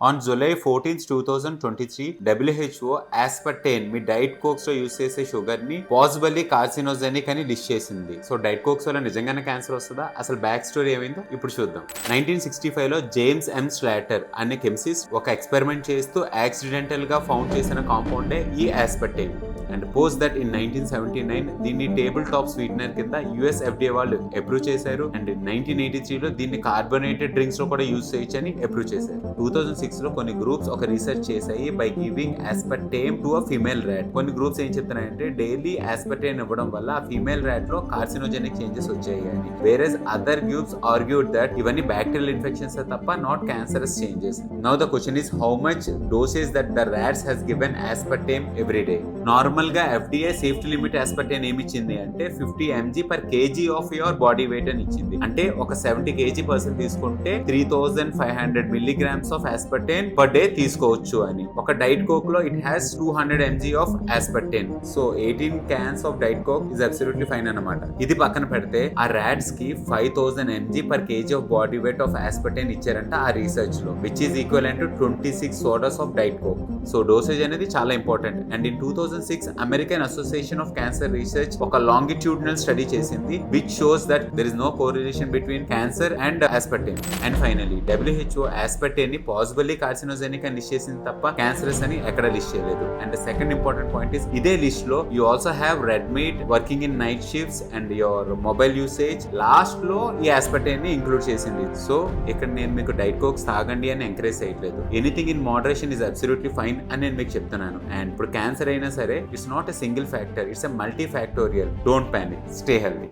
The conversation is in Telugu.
On July 14, 2023, WHO aspartame me diet cokes లో యూస్ చేసే షుగర్ ని పాసిబల్లీ కార్సినోజెనిక్ అని లిస్ట్ చేసింది. సో డైట్ కోక్స్ వల్ల నిజంగానే క్యాన్సర్ వస్తుందా? అసలు బ్యాక్ స్టోరీ ఏమైందో ఇప్పుడు చూద్దాం. 1965 లో జేమ్స్ ఎం స్లాటర్ అనే కెమిసిస్ట్ ఒక ఎక్స్పెరిమెంట్ చేస్తూ యాక్సిడెంటల్ గా ఫౌండ్ చేసిన కాంపౌండే ఈ aspartame. And post that in 1979 దీన్ని టేబుల్ టాప్ స్వీట్నర్ కింద యుఎస్ FDA వాళ్ళు అప్రూవ్ చేశారు. అండ్ 1983 లో దీన్ని కార్బోనేటెడ్ డ్రింక్స్ లో కూడా యూజ్ చేయొచ్చని అప్రూవ్ చేశారు. 2006 లో కొన్ని గ్రూప్స్ ఒక రీసెర్చ్ చేశాయి by giving aspartame to a female rat. కొన్ని గ్రూప్స్ ఏం చెప్తున్నాయంటే డైలీ aspartame ఇవ్వడం వల్ల ఆ ఫీమేల్ ర్యాట్ లో కార్సినోజెనిక్ చేంజెస్ వచ్చాయి అని. Whereas other groups argued that ఇవన్నీ బ్యాక్టీరియల్ ఇన్ఫెక్షన్స్ తప్ప not cancerous changes. Now the question is how much dosage that the rats has given aspartame every day. Normal గా FDA సేఫ్టీ లిమిట్ aspartame ఏమి ఇచ్చింది అంటే 50 mg per kg of your body weight అని ఇచ్చింది. అంటే ఒక 70 kg పర్సన్ తీసుకుంటే 3500 milligrams of aspartame per day తీసుకోవచ్చు అని. ఒక డైట్ కోక్ లో it has 200 mg of aspartame. So 18 cans of diet coke is absolutely fine అన్నమాట. ఇది పక్కన పెడితే ఆ ర్యాట్స్ కి 5000 mg per kg of body weight of aspartame ఇచ్చారంట ఆ రీసెర్చ్ లో, which is equivalent to 26 sodas of diet coke. So dosage అనేది చాలా important. And in 2006 American association of cancer research ఒక లాంగిట్యూడినల్ స్టడీ చేసింది which shows that there is no correlation between cancer and aspartame. And finally WHO aspartame ని పాసిబల్లీ కార్సినోజెనిక్ అని లిస్ట్ చేసింది తప్ప క్యాన్సరస్ అని ఎక్కడ లిస్ట్ చేయలేదు. And second important point is ఇదే లిస్ట్ లో you also have red meat, working in night shifts and your mobile usage. Last లో ఈ aspartame ని ఇంక్లూడ్ చేసింది. సో ఇక్కడ నేను మీకు డైట్ కోక్స్ తాగండి అని ఎంకరేజ్ చేయట్లేదు. Anything in moderation is absolutely fine అని నేను మీకు చెప్తున్నాను. అండ్ ఇప్పుడు క్యాన్సర్ అయినా సరే it's not a single factor, it's a multifactorial. Don't panic. Stay healthy.